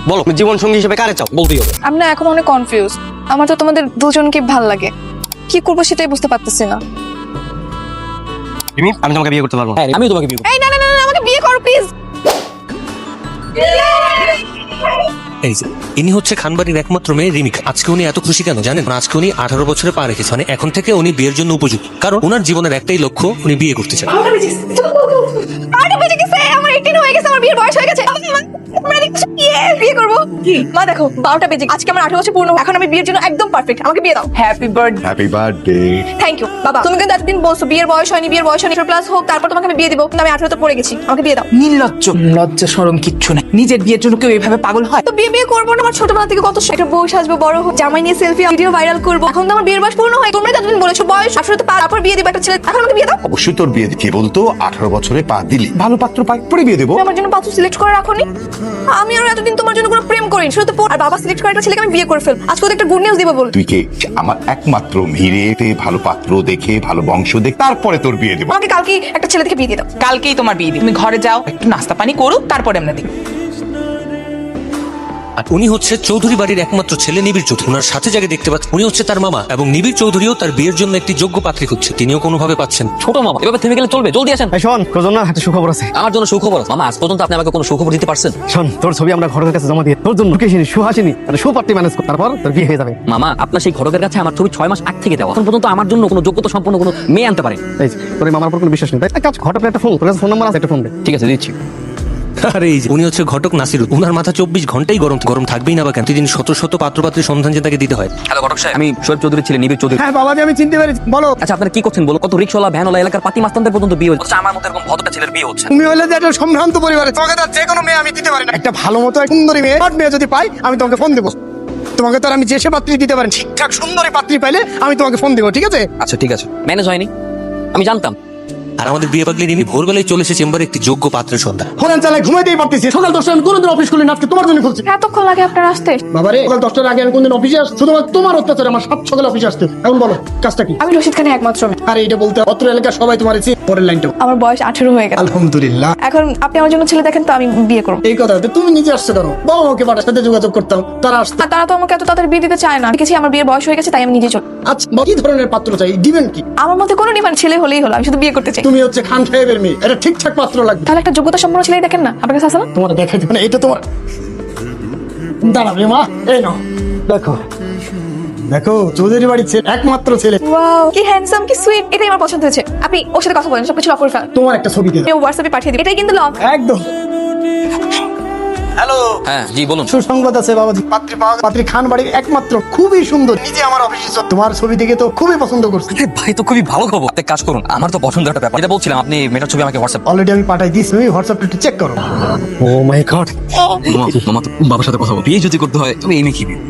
বলো জীবন সঙ্গী হিসেবে কারে চাও বলতেই হবে। আমি না এখন অনেক কনফিউজ। আমার তো তোমাদের দুজনকে ভাল লাগে, কি করবো সেটাই বুঝতে পারতেছি না। আমি তোমাকে বিয়ে করতে পারবো। হ্যাঁ আমিও তোমাকে বিয়ে করব। এই না না না না, আমাকে বিয়ে করো প্লিজ। এই যে ইনি হচ্ছে খানবাড়ির একমাত্র মেয়ে রিমিকা। আজকে উনি এত খুশি কেন জানেন? আজকে উনি 18 বছরে পা রেখেছে, মানে এখন থেকে উনি বিয়ের জন্য উপযুক্ত, কারণ ওনার জীবনের একটাই লক্ষ্য, উনি বিয়ে করতে চান। আরে বেঁচে গেছে, আমার 18 হয়ে গেছে, আমার বিয়ের বয়স হয়ে গেছে। বিয়ে করবো কি মা? দেখো 12টা বেজে আজকে আমার 18 বছর পূর্ণ, এখন আমি বিয়ের জন্য একদম পারফেক্ট। আমাকে বিয়ে দাও। Happy birthday. থ্যাংক ইউ বাবা। তুমি কিন্তু এতদিন বলছো বিয়ের বয়স হয়নি, বিয়ের বয়স হয়নি, প্লাস হোক তারপর তোমাকে আমি বিয়ে দিব, কিন্তু আমি 18 তো পড়ে গেছি। আমাকে বিয়ে দাও। নির্লজ্জ, লজ্জা শরম কিচ্ছু নাই। নিজের বিয়ের জন্য কেউ এইভাবে পাগল হয়? তো বিয়ে করবো না? আমার ছোটবেলা থেকে কত একটা বউ সাজবো, বড় হোক, জামাই নিয়ে সেলফি ভিডিও ভাইরাল করবো। এখন তো আমার বিয়ের বয়স পূর্ণ হয়। তোমরা তো এতদিন বলেছো বয়স 18 তো তারপর বিয়ে দিবা একটা ছেলে, এখন আমাকে বিয়ে দাও। অবশ্যই তোর বিয়ে দিবি, বলতো 18 বছরে পা দিলি, ভালো পাত্র পাই পরে বিয়ে দেবো। তুমি আমার জন্য পাত্র সিলেক্ট করে রাখোনি। আমি আর এতদিন তোমার জন্য কোনো প্রেম করিনি, শুধু তো আর বাবা সিলেক্ট করে একটা ছেলেকে আমি বিয়ে করে ফেল। আজকে তো একটা গুড নিউজ দিব বল। তুই কে? আমার একমাত্র মিরেতে ভালো পাত্র দেখে, ভালো বংশ দেখে তারপরে তোর বিয়ে দেবো। আমাকে কালকে একটা ছেলে থেকে বিয়ে দিয়ে দাও। কালকেই তোমার বিয়ে দিই। তুমি ঘরে যাও, একটু নাস্তা পানি করো, তারপরে আমরা দিই। আর উনি হচ্ছে চৌধুরী বাড়ির একমাত্র ছেলে নিবিড় চৌধুরী। ওনার সাথে যাকে দেখতে পাচ্ছেন উনি হচ্ছে তার মামা, এবং নিবিড় চৌধুরীও তার বিয়ের জন্য একটি যোগ্য পাত্রী খুঁজছে, তিনিও কোনোভাবে পাচ্ছেন। ছোট মামা এভাবে থেমে গেলে চলবে? জলদি আসেন। শোন, তোর জন্য একটা সুখবর আছে। আমার জন্য সুখবর আছে? মামা আজ পর্যন্ত আপনি আমাকে কোনো সুখবর দিতে পারছেন? শোন, তোর ছবি আমরা ঘরের কাছে জমা দিয়ে তোর জন্য লুকেশনি সুহাসিনী একটা সুপার্টি ম্যানেজ কর, তারপর তোর বিয়ে হয়ে যাবে। মামা আপনার সেই ঘটকের কাছে আমার ছবি 6 মাস আগ থেকে দেওয়া, এখন পর্যন্ত আমার জন্য কোনো যোগ্যতা সম্পন্ন কোনো মেয়ে আনতে পারে। এই যে, তোর এই মামার উপর কোনো বিশ্বাস নেই, তাই এক কাজ ঘটকের একটা ফোন, তোর কাছে ফোন নাম্বার আছে, একটা ফোন দে। ঠিক আছে দিচ্ছি। আরে এই যে উনি হচ্ছে ঘটক নাসিরুদ্দিন। ওনার মাথা 24 ঘন্টাই গরম গরম থাকবেই না বা কেন? প্রতিদিন শত শত পাত্রপাত্রীর সন্ধান যে তাকে দিতে হয়। হ্যালো ঘটক সাহেব, আমি শোয়েব চৌধুরীর ছেলে নিবিড় চৌধুরী। হ্যাঁ বাবাজি, আমি চিনতে পেরেছি, বলো। আচ্ছা আপনারা কি করছেন বলো? কত রিক্সাওয়ালা ভ্যানওয়ালা এলাকার পাতি মাস্তানদের পর্যন্ত বিয়ে হচ্ছে, আমার মতো এরকম ভদ্রটা ছেলের বিয়ে হচ্ছে। তুমি হলে যে একটা সম্ভ্রান্ত পরিবারে, তোমাকে তো যে কোনো মেয়ে আমি দিতে পারি না। একটা ভালো মতো এক সুন্দরী মেয়ে, হট মেয়ে যদি পাই আমি তোমাকে ফোন দেবো। তোমাকে তো আর আমি যে সে পাত্রী দিতে পারি, ঠিকঠাক সুন্দরী পাত্রী পাইলে আমি তোমাকে ফোন দেবো, ঠিক আছে? আচ্ছা ঠিক আছে, ম্যানেজ হয়নি, আমি জানতাম। আর আমাদের বিয়ে পাগলি রিমি ভোরবেলায় চলে এসে চেম্বারে একটি যোগ্য পাত্রের সন্ধান। ফোন চালায় ঘুমাইতেই পারতেছি, সকাল 10টায় আমি কোনোদিন অফিস খুলি না, আজকে তোমার জন্য খুলছি। এতক্ষণ লাগে আপনার আসতে? বাবারে, সকাল 10টার আগে আমি কোনদিন অফিসে আসছি? শুধুমাত্র তোমার অত্যাচারে আমার সব সকালে অফিসে আসতে। এখন বলো কাজটা কি? আমি রশিদ খানের একমাত্র মেয়ে। আরে এটা বলতে অত্র এলাকার সবাই তোমার এসে পরের লাইনটা। আমার বয়স 18 হয়ে গেছে। আলহামদুলিল্লাহ। এখন আপনি আমার জন্য ছেলে দেখেন তো আমি বিয়ে করবো। এই কথা তো তুমি নিজে আসছো কেন? বাবা মাকে পাঠার সাথে যোগাযোগ করতাম, তারা আসতো। আর তারা তো আমাকে এত তাড়াতাড়ি বিয়ে দিতে চায় না। দেখেছি আমার বিয়ের বয়স হয়ে গেছে, তাই আমি নিজে চল। আচ্ছা, কি ধরনের পাত্র চাই, দিবেন কি? আমার মধ্যে কোনো ডিমান্ড ছেলে হলেই হলো, আমি শুধু বিয়ে করতে চাই। তুমি হচ্ছে খান সাহেবের মেয়ে, এটা ঠিকঠাক পাত্র লাগবে। তাহলে একটা যোগ্যতা সম্পন্ন ছেলেই দেখেন না, আপনার কাছে আছে না? তোমার দেখাই দেবে না, এটা তোমার দাঁড়াবে মা। এই নাও দেখো, দেখো চৌধুরী বাড়ির ছেলে, একমাত্র ছেলে। ওয়াও, কি হ্যান্ডসাম, কি সুইট, এটাই আমার পছন্দ হয়েছে। আপনি ওর সাথে কথা বলেন, সবকিছু লক করে ফেলেন। তোমার একটা ছবি দিয়ে দাও। আমি হোয়াটসঅ্যাপে পাঠিয়ে দিই, এটাই কিন্তু লক। একদম। হ্যালো, হ্যাঁ জি বলুন। সুসংবাদ আছে বাবাজি, পাত্রী পাওয়া, পাত্রী খান বাড়ির একমাত্র, খুবই সুন্দর, নিজে আমার অফিসে তোমার ছবি দেখে তো খুবই পছন্দ করছি। আরে ভাই তো খুবই ভালো খবর। আপনি কাজ করুন, আমার তো পছন্দের একটা ব্যাপার। এটা বলছিলাম আপনি মেয়েটার ছবি আমাকে হোয়াটসঅ্যাপ। অলরেডি আমি পাঠাই দিয়েছি, তুমি হোয়াটসঅ্যাপটা একটু চেক করো। ও মাই গড, মামা তো বাবার সাথে কথা বল, বিয়ে যদি করতে হয় তবে এই মেয়ে কি বিয়ে?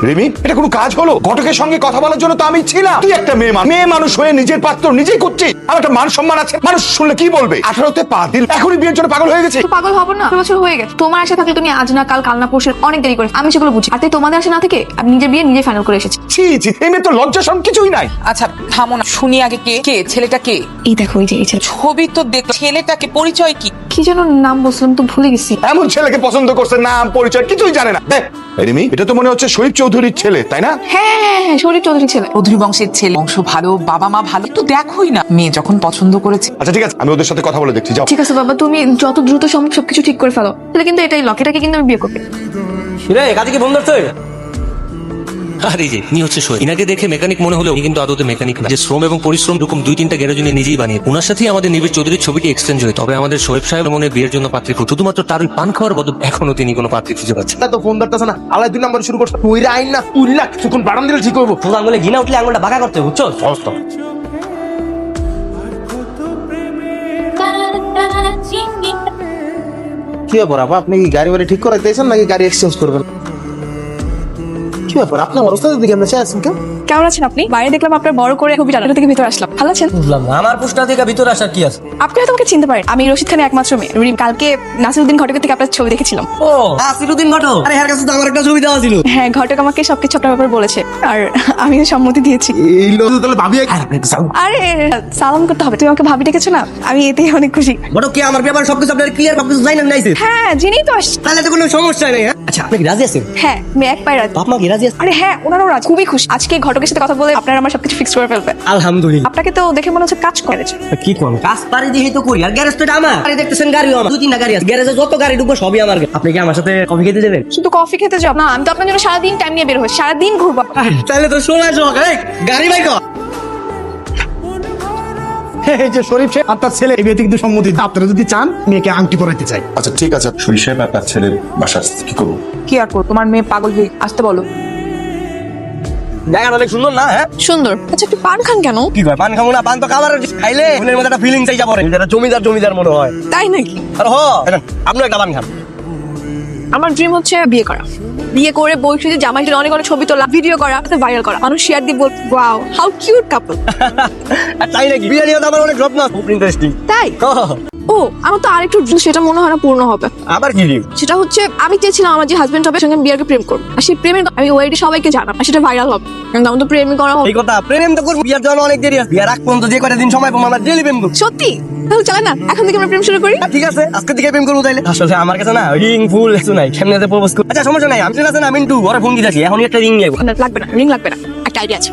রিমি, এটা কোনো কাজ হলো? ঘটকের সঙ্গে কথা বলার জন্য তো আমি ছিলাম। তুই একটা মেয়ে মানুষ হয়ে নিজের পাত্র নিজেই করছিস। আমার একটা মান সম্মান আছে, মানুষ শুনলে কি বলবে? 18তে পা দিল, এখনই বিয়ের জন্য পাগল হয়ে গেছে। তো পাগল হবো না? 2 বছর হয়ে গেছে। তোমার আশা থাকলে তুমি আজ না কাল, কাল না পরশু, অনেক দেরি করে। আমি সেগুলো বুঝি। আর তাই তোমাদের আশা না থেকে আমি নিজের বিয়ে নিজে ফাইনাল করে এসেছি। ছি ছি, এই মেয়ে তো লজ্জা সব কিছুই নাই। আচ্ছা থামো না, শুনি আগে কে কে ছেলেটা কে? এই দেখো, এই যে এই ছেলে। ছবি তো দেখ, ছেলেটাকে পরিচয় কি? কি যেন নাম বলছিলাম তো ভুলে গেছি। এমন ছেলেকে পছন্দ করছে, নাম পরিচয় কিছুই জানে না। দেখ রিমি, এটা তো মনে হচ্ছে শরীফ চৌধুরীর ছেলে, তাই না? হ্যাঁ, শরীফ চৌধুরী ছেলে। চৌধুরী বংশের ছেলে, বংশ ভালো, বাবা মা ভালো, তো দেখোই না মেয়ে যখন পছন্দ করেছে। আচ্ছা ঠিক আছে, আমি ওদের সাথে কথা বলে দেখছি, যাও। ঠিক আছে বাবা, তুমি যত দ্রুত সম্ভব সবকিছু ঠিক করে ফেলো। তাহলে কিন্তু এটাই লক, এটাকে কিন্তু আমি বিয়ে করবো। রে কাজে কি বন্ধ করতে? আর এই যে ইনি হচ্ছে সোহেল। ইনাকে দেখে মেকানিক মনে হলেও ইনি কিন্তু আদতে মেকানিক না। যে শ্রম এবং পরিশ্রম এরকম 2-3টা গ্যারেজ উনি নিজেই বানিয়ে। ওনার সাথেই আমাদের নিবিড় চৌধুরীর ছবিটি এক্সচেঞ্জ হয়। তবে আমাদের সোহেব সাহেব মনে বিয়ের জন্য পাত্রী খুঁজে, শুধুমাত্র তার ওই পান খাওয়ার বদল এখনো তিনি কোনো পাত্রী খুঁজে পাচ্ছেন না। তো ফোন ধরতেছে না, আলাই 2 নম্বর শুরু করছে। ওইরা আইন না উল্লাখ, কিছুক্ষণ বাড়ান দিলে ঠিক হইব। তোর আঙুলে ঘিনা উঠলে আঙুলটা বাঁকা করতে বুঝছো? অবস্থা কি ব্যাপার আপা, আপনি কি গাড়ি বাড়ি ঠিক করাইতেছেন নাকি গাড়ি এক্সচেঞ্জ করবেন? কি ব্যাপার আপনি আমার ওস্তাদের দিকে আমরা আছেন কেন? কেমন আছেন আপনি? বাইরে দেখলাম আপনার বড় করে ছবি টানা থেকে ভিতরে আসলাম। ভালো আছেন? বুঝলাম না, আমার পোস্টা থেকে ভিতরে আসার কি আছে? আপনি হয়তো আমাকে চিনতে পারেন, আমি রশিদ খানের একমাত্র মেয়ে রিম। কালকে নাসিরউদ্দিন ঘটকের থেকে আপনার ছবি দেখেছিলাম। ও আসিরুদ্দিন ঘটক, আরে এর কাছে তো আমার একটা ছবি দেওয়া ছিল। হ্যাঁ, ঘটক আমাকে সবকিছু আপনার ব্যাপারে বলেছে আর আমিও সম্মতি দিয়েছি। এই লোক তাহলে ভাবি আরে সালাম করতে হবে, তুমি আমাকে ভাবি ডেকেছো না, আমি এতেই অনেক খুশি। ঘটক কি আমার ব্যাপারে সবকিছু আপনার ক্লিয়ার সবকিছু জানেন নাইছে? হ্যাঁ, জেনেই তো আসছি। তাহলে তো কোনো সমস্যা নেই। হ্যাঁ আচ্ছা, আপনি কি রাজি আছেন? হ্যাঁ, আমি এক পায়ে রাজি। বাপ মা কি রাজি আছে? আরে হ্যাঁ, ওনারাও রাজি, খুবই খুশি। আজকে ঘটকের সাথে কথা বলে আপনার আমার সবকিছু ফিক্স করে ফেলবে। আলহামদুলিল্লাহ। আপনাকে তো দেখে মনে হচ্ছে কাজ করেছে। কি কোন কাজ পারি দিয়ে তো করি, আর গ্যারেজ তো এটা আমার। আরে দেখতেছেন গাড়িও আমার, 2-3টা গাড়ি আছে গ্যারেজে, যত গাড়ি ঢুকবো সবই আমার। আপনি কি আমার সাথে কফি খেতে যাবেন? শুধু কফি খেতে যাব না, আমি তো আপনার জন্য সারাদিন টাইম নিয়ে বের হই, সারাদিন ঘুরবো। তাহলে তো সময় জমা গাড়ি বাইক। এই যে শরীফ সাহেব আর তার ছেলে এই বিয়েতে কিন্তু সম্মতি। আপনারা যদি চান মেয়েকে আংটি পরাইতে চাই। আচ্ছা ঠিক আছে, শরীর সাহেব আর তার ছেলের বাসা আসছে, কি করবো? কি আর করবো, তোমার মেয়ে পাগল হয়ে আসতে বলো। জায়গাটা অনেক সুন্দর না? হ্যাঁ সুন্দর। আচ্ছা, আপনি পান খান কেন? কি কয়, পান খাবো না? পান তো খাবার খাইলে মনের মধ্যে একটা ফিলিংস আইসা পড়ে, যেটা জমিদার জমিদার মনে হয়। তাই নাকি? আর আপনিও একটা পান খান। আমার ড্রিম হচ্ছে বিয়ে করা। বিয়ে করে বৈশাখী জামাই অনেক অনেক ছবি তোলা, ভিডিও করা, ভাইরাল করা, মানুষ শেয়ার দিয়ে বল ওয়াও হাউ কিউট কাপল। আর তাই নাকি? বিয়ে নিয়ে তো আমার অনেক স্বপ্ন, খুব ইন্টারেস্টিং। তাই? ও, আমার তো আরেকটু dream, সেটা মনে হয় না পূর্ণ হবে। আবার কি dream? সেটা হচ্ছে আমি চেয়েছিলাম আমার যে হাজবেন্ড হবে সঙ্গে আমি বিয়ের আগে প্রেম করবো, আর সেই প্রেমের আমি ওয়াইডে সবাইকে জানাবো, আর সেটা ভাইরাল হবে। কিন্তু আমার তো প্রেম করা হবে। এই কথা, প্রেম তো করবো, বিয়ের জন্য অনেক দেরি আছে। বিয়ের আগ পর্যন্ত যে কয়টা দিন সময় পাবো আমরা ডেলি প্রেম করবো। সত্যি? তাহলে চলে না এখন থেকে আমরা প্রেম শুরু করি। ঠিক আছে, আজকে থেকে প্রেম করবো তাইলে। আসলে আমার কাছে না রিং ফুল কিছু নাই, কেমনে প্রপোজ করব? আচ্ছা সমস্যা নাই, আমি আছে না মিন্টু, ওরা ফোন দিতেছি, এখনই একটা রিং লাগবে। না, লাগবে না, রিং লাগবে না, একটা আইডিয়া আছে,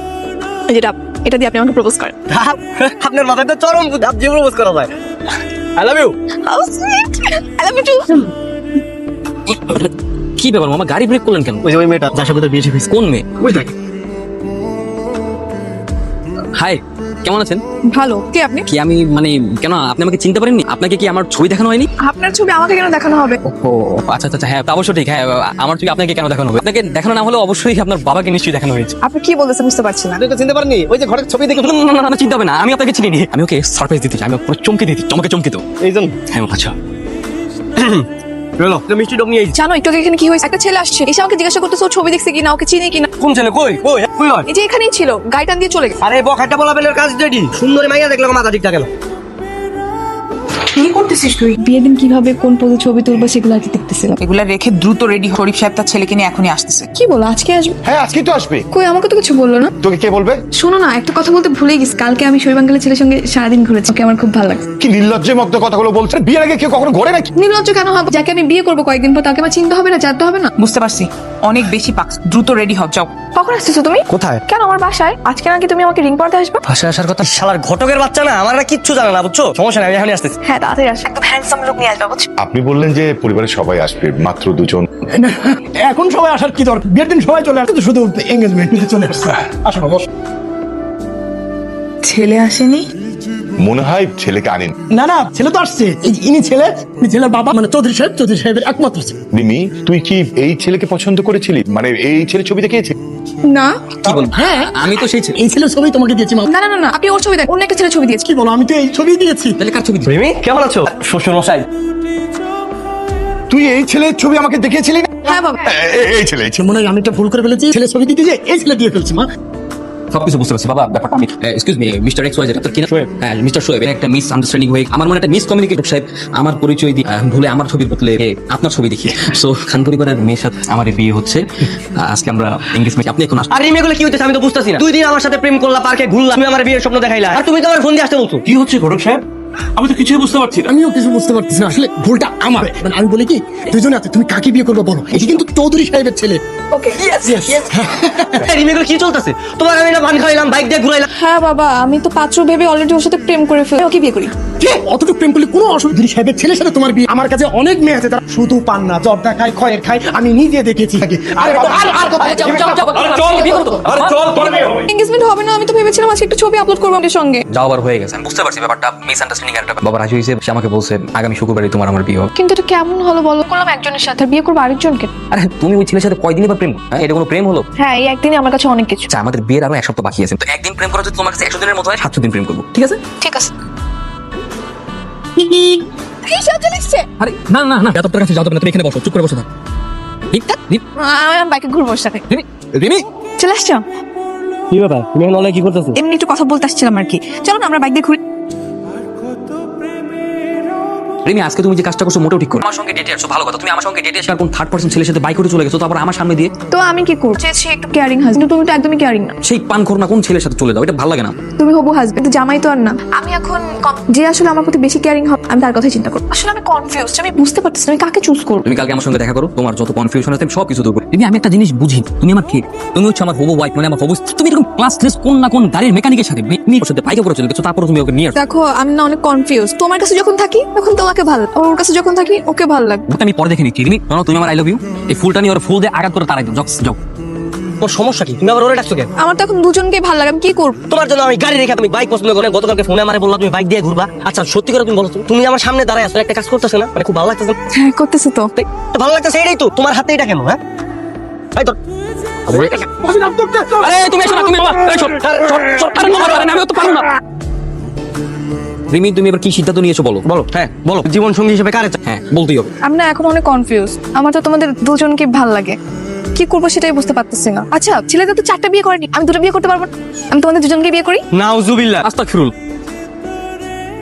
যেটা এটা দিয়ে আপনি আমাকে প্রপোজ করেন। আপনার মাথায় তো চরম বুদ্ধি, যে প্রপোজ করা যায়। I love you. How sweet, I love you too. কি ব্যাপার মামা, গাড়ি ব্রেক করলেন কেন? ওই যে ওই মেয়েটা যার সাথে বিয়ে ঠিক হয়েছে। কোন মেয়ে? ওই দেখ। হাই, কেমন আছেন? ভালো। কে আপনি? কি আমি মানে কেন আপনি আমাকে চিনতে পারেননি? আপনাকে কি আমার ছবি দেখানো হয়নি? আপনার ছবি আমাকে কেন দেখানো হবে? ও আচ্ছা আচ্ছা, হ্যাঁ তা অবশ্যই ঠিক। হ্যাঁ, আমার ছবি আপনাকে কেন দেখানো হবে? আপনাকে দেখানো না হলে অবশ্যই আপনার বাবাকে নিশ্চয়ই দেখানো হয়েছে। আপনি কি বলতেছেন বুঝতে পারছি না। আপনি তো চিনতে পারেননি, ওই যে ঘরের ছবি দেখে। না, না, না, না, চিন্তা হবে না, আমি আপনাকে চিনি নি। আমি ওকে সারপ্রাইজ দিতে চাই, আমি ওকে চমকে দিতে, চমকে তো। এই জন্য হ্যাঁ আচ্ছা। চলো তো মিষ্টি ডব নিয়ে আইছি। জানো একটু আগে এখানে কি হয়েছে? একটা ছেলে আসছে, এসে আমাকে জিজ্ঞাসা করতেছে ও ছবি দেখছে কিনা, ওকে চিনি কিনা। কোন ছেলে? কই কই কই হয়? এই যে এখানেই ছিল, গাড়িটা দিয়ে চলে গেছে। আরে বখাটা বলা বেলের কাজ রেডি। সুন্দরী মাইয়া দেখলাম, মাথা ঠিকঠাক গেল। কি করতেছিস তুই? বিয়ের দিন কিভাবে কোন পদে ছবি তুলবো সেগুলো আর কি দেখতেছিলাম। এগুলা রেখে দ্রুত রেডি। শরীফ সাহেব তার ছেলেকে নিয়ে এখনই আসতেছে। কি বলো, আজকে আসবে? হ্যাঁ আজকেই তো আসবে। কই, আমাকে তো কিছু বললো না। তোকে কে বলবে? শোনো না, একটা কথা বলতে ভুলে গেছি। কালকে আমি শৈবাঙ্গালের ছেলের সঙ্গে সারাদিন ঘুরেছি, ওকে আমার খুব ভালো লাগছে। কি নির্লজ্জের মতো কথাগুলো বলছে? বিয়ের আগে কেউ কখনো ঘোরে নাকি? নির্লজ্জ কেন হবে? যাকে আমি বিয়ে করবো কয়েকদিন পর তাকে আমার চিন্তা হবে না, জানতে হবে না? বুঝতে পারছি, অনেক বেশি পাক। দ্রুত রেডি হও, যাও। কখন আসতেছো তুমি? কোথায়? কেন আমার বাসায়? আজকে নাকি তুমি আমাকে রিং পরাতে আসবে? ভাষা আসার কথা। শালার ঘটকের বাচ্চা না, আমার না কিচ্ছু জানে না, বুঝছো? সমস্যা নাই, আমি এখনই আসতেছি। হ্যাঁ, তাড়াতাড়ি আসো, একদম হ্যান্ডসাম লুক নিয়ে আসবে, বুঝছো? আপনি বললেন যে পরিবারের সবাই আসবে, মাত্র দুজন। এখন সবাই আসার কি দরকার? বিয়ের দিন সবাই চলে আসছে, তো শুধু এঙ্গেজমেন্ট চলে আসছে। আসো না, বস। ছেলে আসেনি? মনে হয় ছেলেকে আনেন। না না, ছেলে তো আসছে। এই যে ইনি ছেলে, ইনি ছেলের বাবা, মানে চৌধুরী সাহেবের একমাত্র ছেলে। রিমি, তুই কি এই ছেলেকে পছন্দ করেছিলি? মানে এই ছেলে ছবি দেখিয়েছে? না। কি বলবো? হ্যাঁ, আমি তো সেই ছেলে। এই ছেলের ছবি তোমাকে দিয়েছি মা। না না না না, আপনি ওর ছবি দেন, অন্য একটা ছেলের ছবি দিয়েছি। কি বলো, আমি তো এই ছবি দিয়েছি। তাহলে কার ছবি দিবি? রিমি কেমন আছো? শ্বশুর মশাই। তুই এই ছেলের ছবি আমাকে দেখিয়েছিলি না? হ্যাঁ বাবা। এই ছেলে মনে হয় আমি একটা ভুল করে ফেলেছি, ছেলের ছবি দিতে যে এই ছেলে দিয়ে ফেলছি মা। সবকিছু বুঝতে পারছি বাবা, ব্যাপারটা আমি excuse me mister X Y Z, আপনার কি নাম? হ্যাঁ মিস্টার শোয়েব। একটা মিস আন্ডারস্ট্যান্ডিং হয়ে আমার মনে একটা মিস কমিউনিকেট সাহেব আমার পরিচয় দিয়ে ভুলে আমার ছবির বদলে আপনার ছবি দেখি। সো খান পরিবারের মেয়ের সাথে আমার এই বিয়ে হচ্ছে। আজকে আমরা এঙ্গেজমেন্ট, আপনি এখন আসুন। আর রিমি এগুলো কি হইতেছে আমি তো বুঝতাছি না। 2 দিন আমার সাথে প্রেম করলা, পার্কে ঘুরলা, তুমি আমার বিয়ের স্বপ্ন দেখাইলা, আর তুমি তো আমার ফোন দিয়ে আসতে বলছো। কি হচ্ছে ঘটক সাহেব? আমি তো কিছুই বুঝতে পারছি না। আমিও কিছু বুঝতে পারতেছি না, আসলে ভুলটা আমার। মানে আমি বলি কি, দুজনে আছে, তুমি কাকে বিয়ে করবে বলো? এটি কিন্তু চৌধুরী সাহেবের ছেলে। ওকে। রিমি এগুলো কি চলতেছে? তোমার আমি না পান খাইলাম, বাইক দিয়ে ঘুরাইলাম। হ্যাঁ বাবা, আমি তো পাত্র ভেবে অলরেডি ওর সাথে প্রেম করে ফেলি, ওকে বিয়ে করি। কে অতটুকু প্রেম করলে কোনো অসুবিধা? সাহেবের ছেলের সাথে তোমার বিয়ে? আমার কাছে অনেক মেয়ে আছে তারা শুধু পান না, জর্দা খায়, খয়ের খায়, আমি নিজে দেখেছি। আরে বাবা, আর কথা আরে চল তোর বিয়ে হবে। এঙ্গেজমেন্ট হবে না, আমি তো ভেবেছিলাম আজকে একটা ছবি আপলোড করবো আমাদের সঙ্গে। যাও আবার হয়ে গেছে, আমি বুঝতে পারছি ব্যাপারটা মিস আন্ডারস্ট্যান্ডিং একটা। বাবা রাজি হয়েছে, সে আমাকে বলছে আগামী শুক্রবারে তোমার আমার বিয়ে হবে। কিন্তু এটা কেমন হলো বলো? করলাম একজনের সাথে, আর বিয়ে করবো আরেকজনকে। আরে তুমি ওই ছেলের সাথে কয়দিনই বা প্রেম? হ্যাঁ, এটা কোনো প্রেম হলো? হ্যাঁ, এই একদিনই আমার কাছে অনেক কিছু। আচ্ছা, আমাদের বিয়ের আরো 1 সপ্তাহ বাকি আছে, তো একদিন প্রেম করা যদি তোমার কাছে 100 দিনের মতো হয়, 700 দিন প্রেম করবো, ঠিক আছে? ঠিক আছে। এই সাহায্য লিখছে। আরে না না না, যাদবটার কাছে যাও না, তুমি এখানে বসো, চুপ করে বসো থাক। আমি বাইকে ঘুরবো ওর সাথে। রিমি চলে আসছো? কি ব্যাপার তুমি এখন অনলাইনে কি করতেছো? এমনি একটু কথা বলতে আসছিলাম আর কি। চলো না আমরা বাইক দিয়ে ঘুরি। রিমি আজকে তুমি যে কাজটা করছো মোটেও ঠিক করো। আমার সঙ্গে ডেটে আসছো ভালো কথা, তুমি আমার সঙ্গে ডেটে এসে আর কোন থার্ড পার্সন ছেলের সাথে বাইক করে চলে গেছো, তারপর আমার সামনে দিয়ে। তো আমি কি করব? চেয়েছি একটু কেয়ারিং হাজবেন্ড, তুমি তো একদমই কেয়ারিং না। সেই পান খোর না কোন ছেলের সাথে চলে যাও, এটা ভালো লাগে না। তুমি হবু হাজবেন্ড, কিন্তু জামাই তো আর না। আমি এখন যে আসলে আমার প্রতি বেশি কেয়ারিং হবে আমি তার কথাই চিন্তা করব। আসলে আমি কনফিউজড, আমি বুঝতে পারতেছি না আমি কাকে চুজ করব। তুমি কালকে আমার সঙ্গে দেখা করো, তোমার যত কনফিউশন আছে আমি সব কিছু দেবো। রিমি আমি একটা জিনিস বুঝি, তুমি আমার কে? তুমি হচ্ছে আমার হবু ওয়াইফ, মানে আমার হবু। তুমি এরকম ক্লাস ট্রেস কোন না কোন গাড়ির মেকানিকের সাথে ওর সাথে বাইকে করে চলে গেছো, তারপর তুমি ওকে নিয়ে আসো। দেখো আমি না অনেক কনফিউজ। তোমার কাছে যখন থাকি তখন তোমাকে ভালো, আর ওর কাছে যখন থাকি ওকে ভালো লাগে। ওটা আমি পরে দেখে নিচ্ছি। রিমি শোনো, তুমি আমার আই লাভ ইউ এই ফুলটা নিয়ে ওর ফুল দিয়ে আঘাত করে তারাই দাও। যাও তোর সমস্যা কি? তুমি আবার ওরে ডাকছো কেন? আমার তো এখন দুজনকেই ভালো লাগে, আমি কি করব? তোমার জন্য আমি গাড়ি রেখে তুমি বাইক পছন্দ করে গতকালকে ফোনে আমারে বললা তুমি বাইক দিয়ে ঘুরবা। আচ্ছা সত্যি করে তুমি বলো তো, তুমি আমার সামনে দাঁড়ায় আছো, একটা কাজ করতেছ না? মানে খুব ভালো লাগতেছে না? হ্যাঁ করতেছি তো। তো ভালো লাগতেছে এটাই তো, তোমার হাতে এটা কেন? হ্যাঁ ভাই তোর আরে তুমি এসো না, তুমি এই সর, সর, সর, আরে না, আরে না, আমি তো পারবো না। রিমি তুমি এবার কি সিদ্ধান্ত নিয়েছো বলো? বলো। হ্যাঁ বলো, জীবন সঙ্গী হিসেবে কারে চাও? হ্যাঁ বলতেই হবে। আমি না এখন অনেক কনফিউজ। আমার তো তোমাদের দুজনকে ভালো লাগে, কি করবো সেটাই বুঝতে পারতেছি না। আচ্ছা ছেলেদের তো 4টা বিয়ে করেনি, আমি 2টা বিয়ে করতে পারবো না? আমি তোমাদের দুজনকে বিয়ে করি নাউজুবিল্লাহ। আস্তাগফিরুল্লাহ।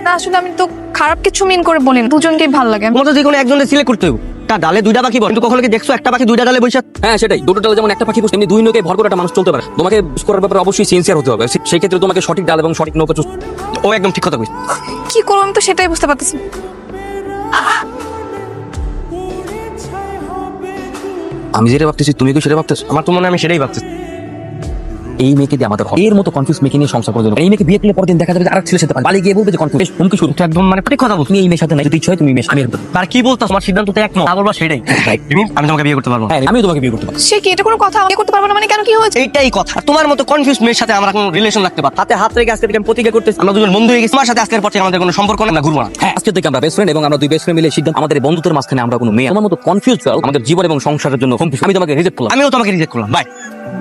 না আসলে আমি তো খারাপ কিছু মিন করে বলি না, দুজনকেই ভালো লাগে। তোমার তো যে কোনো একজনের সিলেক্ট করতে হবে। তার ডালে দুইটা পাখি বল, কিন্তু কখনো কি দেখছো একটা পাখি দুইটা ডালে বসে? হ্যাঁ সেটাই, দুটো ডালে যেমন একটা পাখি বসে, এমনি দুই নৌকে ভর করে একটা মানুষ চলতে পারে। তোমাকে চুজ করার ব্যাপারে অবশ্যই সিনসিয়ার হতে হবে। সেই ক্ষেত্রে তোমাকে সঠিক ডাল এবং সঠিক নৌকা চুজ। ও একদম ঠিক কথা কইছে। কি করবো আমি তো সেটাই বুঝতে পারতেছি না। আমি যেটা ভাবতেছি তুমি কি সেটা ভাবতেছো? আমার তো মনে হয় আমি সেটাই ভাবছি। এই মেয়েকে দিয়ে আমাদের হবে। এর মতো কনফিউজ মেয়েকে নিয়ে সংসার করে দেবো। এই মেয়েকে বিয়ে করলে পরের দিন দেখা যাবে যে আরেক ছেলের সাথে পালিয়ে গিয়ে বলবে যে কনফিউজ হুমকি শুরু। তো একদম মানে ঠিক কথা বলছো। তুমি এই মেয়ের সাথে নাই, যদি ইচ্ছা হয় তুমি এই মেয়ে আমি আর কি বলতো, তোমার সিদ্ধান্ত তো এক নয়, বলবা সেটাই। আমি তোমাকে বিয়ে করতে পারবো না। হ্যাঁ আমিও তোমাকে বিয়ে করতে পারবো। সে কি এটা কোনো কথা? আমি করতে পারবো না মানে কেন, কি হয়েছে? এইটাই কথা। আর তোমার মতো কনফিউজ মেয়ের সাথে আমরা কোনো রিলেশন রাখতে পারি? হাতে হাত রেখে আজকে থেকে আমি প্রতিজ্ঞা করতেছি আমরা দুজন বন্ধু হয়ে গেছি। তোমার সাথে আজকের পর থেকে আমাদের কোনো সম্পর্ক না, ঘুরবো না। হ্যাঁ আজকে থেকে আমরা বেস্ট ফ্রেন্ড এবং আমরা দুই বেস্ট ফ্রেন্ড মিলে সিদ্ধান্ত আমাদের এই বন্ধুত্বের মাঝখানে আমরা কোনো মেয়ে। তোমার মতো কনফিউজ গার্ল আমাদের জীবন এবং সংসারের জন্য কনফিউজ। আমি তোমাকে রিজেক্ট করলাম। আমিও তোমাকে রিজেক্ট করলাম। বাই।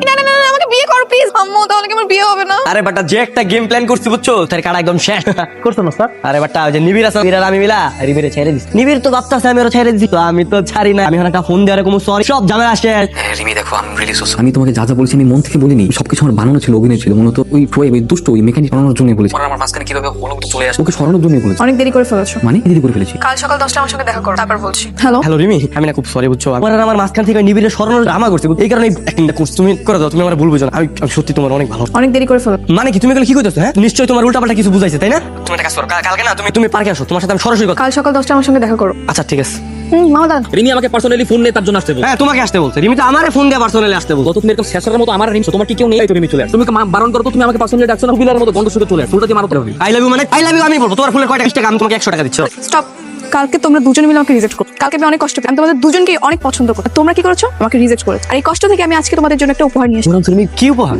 না না না না, আমাকে বিয়ে করো প্লিজ। আম্মু তাহলে কি আমার বিয়ে হবে না? আরে বাটা যে একটা গেম প্ল্যান করছি বুঝছো, তার কাটা একদম শেষ করছো না স্যার? আরে বাটা ওই যে নিবির আছে, নিবির আর আমি মিলা নিবিরে ছেড়ে দিছি। নিবির তো ভাবতাছে আমি ওরা ছেড়ে দিছি, তো আমি তো ছাড়ি না। আমি এখন একটা ফোন দেওয়ার কোনো সরি সব ঝামেলা আসে। রিমি দেখো আমি রিলি সরি। আমি তোমাকে যা যা বলেছি আমি মন থেকে বলিনি, সবকিছু আমার বানানো ছিল, অভিনয় ছিল। মূলত ওই শোয়ে ওই দুষ্ট ওই মেকানিক বানানোর জন্য বলেছি। আমার মাঝখানে কিভাবে হলো তো চলে আসে ওকে সরানোর জন্য বলেছি। অনেক দেরি করে ফেলেছো। মানে দেরি করে ফেলেছি। কাল সকাল 10টা আমার সঙ্গে দেখা করো, তারপর বলছি। হ্যালো হ্যালো রিমি, আমি না খুব সরি বুঝছো, আমার আর আমার মাঝখান থেকে নিবিড়ে সরানোর ড্রামা করছে, এই কারণে অ্যাক্টিংটা করছি। তুমি করে দাও, তুমি আমার ভুল বুঝো না। আমি সত্যি তোমার অনেক ভালো। অনেক দেরি করে ফেলো। মানে কি তুমি এগুলো কি করতেছো? হ্যাঁ নিশ্চয়ই তোমার উল্টাপাল্টা কিছু বুঝাইছে, তাই না? তুমি একটা কাজ করো, কালকে না তুমি তুমি পার্কে আসো, তোমার সাথে আমি সরাসরি কথা। কাল সকাল 10টা আমার সঙ্গে দেখা করো। আচ্ছা ঠিক আছে। মামা দাদা রিমি আমাকে পার্সোনালি ফোন নিয়ে তার জন্য আসতে বলছে। হ্যাঁ তোমাকে আসতে বলছে। রিমি তো আমারে ফোন দিয়ে পার্সোনালি আসতে বলছে। গত তুমি এরকম শেষের মতো আমার রিমি, তোমার কি কেউ নেই? তো রিমি চলে আসে। তুমি বারণ করো তো, তুমি আমাকে পার্সোনালি ডাকছো না, বিলার মতো গন্ধ শুকে চলে আসে। ফুলটা দিয়ে মারো হবে। আই লাভ ইউ মানে আই লাভ ইউ আমি বলবো। তোমার ফুলের কয়টা 20 টাকা, আমি তোমাকে 100 টাকা দিচ্ছি। স্টপ। কালকে তোমরা দুজন মিলে আমাকে রিজেক্ট করো। কালকে আমি অনেক কষ্ট পেয়েছি। আমি তোমাদের দুজনকে অনেক পছন্দ করি। তোমরা কি করেছো? আমাকে রিজেক্ট করেছো। আর এই কষ্ট থেকে আমি আজকে তোমাদের জন্য একটা উপহার নিয়ে এসেছি। তুমি কি উপহার?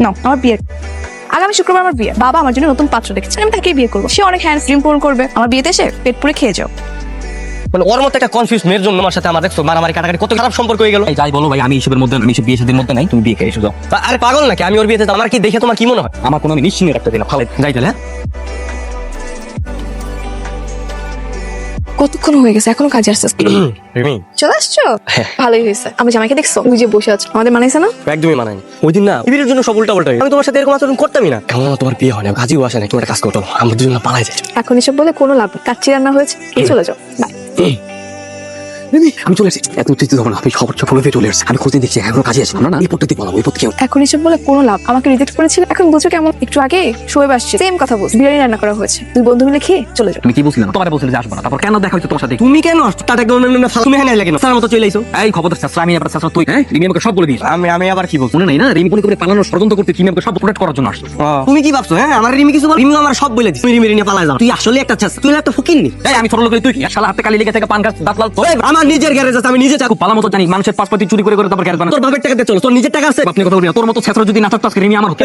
নাও আমার বিয়ে। আগামী শুক্রবার আমার বিয়ে। বাবা আমার জন্য নতুন পাত্র দেখেছে, আমি তাকেই বিয়ে করবো। সে অনেক হ্যান্ড ড্রিম পূরণ করবে। আমার বিয়েতে এসে পেট পুরে খেয়ে যাও। মানে ওর মতো একটা কনফিউজ মেয়ের জন্য আমার সাথে আমার দেখছো মারামারি কাটাকাটি কত খারাপ সম্পর্ক হয়ে গেল। এই যাই বলো ভাই, আমি এসবের মধ্যে, আমি এসব বিয়ে শাদীর মধ্যে নাই। তুমি বিয়ে খেয়ে এসো যাও। আরে পাগল নাকি? আমি ওর বিয়েতে আমার কি দেখে তোমার কি মনে হয়? আমার কোনো আমি নিশ্চিন্তে রাখতে দিই না। ভালো যাই তাহলে। কতক্ষণ হয়ে গেছে, এখনো কাজে আসছে? রিমি চলে আসছো? ভালোই হয়েছে। আমি জামাইকে দেখছো, ওই যে বসে আছো। আমাদের মানাইছে না? একদমই মানায়নি। ওই দিন না বিয়ের জন্য সব উল্টা পাল্টা। আমি তোমার সাথে এরকম আচরণ করতামই না। কেমন তোমার বিয়ে হয় না, কাজীও আসে না, তুমি একটা কাজ করো, আমরা দুজন পালাই যাই। এখন এসব বলে কোনো লাভ নেই। কাচ্চি রান্না হয়েছে, এই চলে যাও। বাই। আমি চলে এসেছি। এত উত্তেজিত হবো না, আমি খবর ফলো দিয়ে চলে এসেছি। আমি খুঁজে দেখছি এখনো কাজে আছি না। এই পদ্ধতি বলা ওই পদ্ধতি এখন এসব বলে কোনো লাভ। আমাকে রিজেক্ট করেছিল, এখন বুঝো কেমন? একটু আগে শোয়েব আসছে, সেম কথা বলছে। বিরিয়ানি রান্না করা হয়েছে, দুই বন্ধু মিলে খেয়ে চলে যাও। তুমি কি বলছিলে না? তোমার বলছিলে যে আসবো না, তারপর কেন দেখা হয়েছে তোমার সাথে? তুমি কেন আসছো? টাটা কেমন তুমি এখানে লাগে না সার মতো চলে আইছো। এই খবরদার শাস্ত্র, আমি আবার শাস্ত্র তুই। হ্যাঁ রিমি আমাকে সব বলে দিস। আমি আবার কি বলছো? মনে নাই না রিমি কোন করে পালানোর ষড়যন্ত্র করতে, তুমি আমাকে সব প্রোটেক্ট করার জন্য আসছো। তুমি কি ভাবছো? হ্যাঁ আমার রিমি কিছু বল, রিমি আমার সব বলে দিস। তুমি রিমি নিয়ে পালাই যাও। তুই আসলে একটা চাস, তুই একটা ফকিন্নি। এই আমি ছোট লোক, তুই কি শালা হাতে কালি লেগে থেকে পান গাছ দাঁত লাল? আমার নিজের গ্যারেজ আছে, আমি নিজে চাকু পালা মতো জানি মানুষের পাসপোর্ট চুরি করে তারপর গ্যারেজ বানাই। তোর বাপের টাকাতে চলো, তোর নিজের টাকা আছে। আপনি কথা বলি না, তোর মতো ছেত্র যদি না থাকতো আজকে রিমি আমার হতো।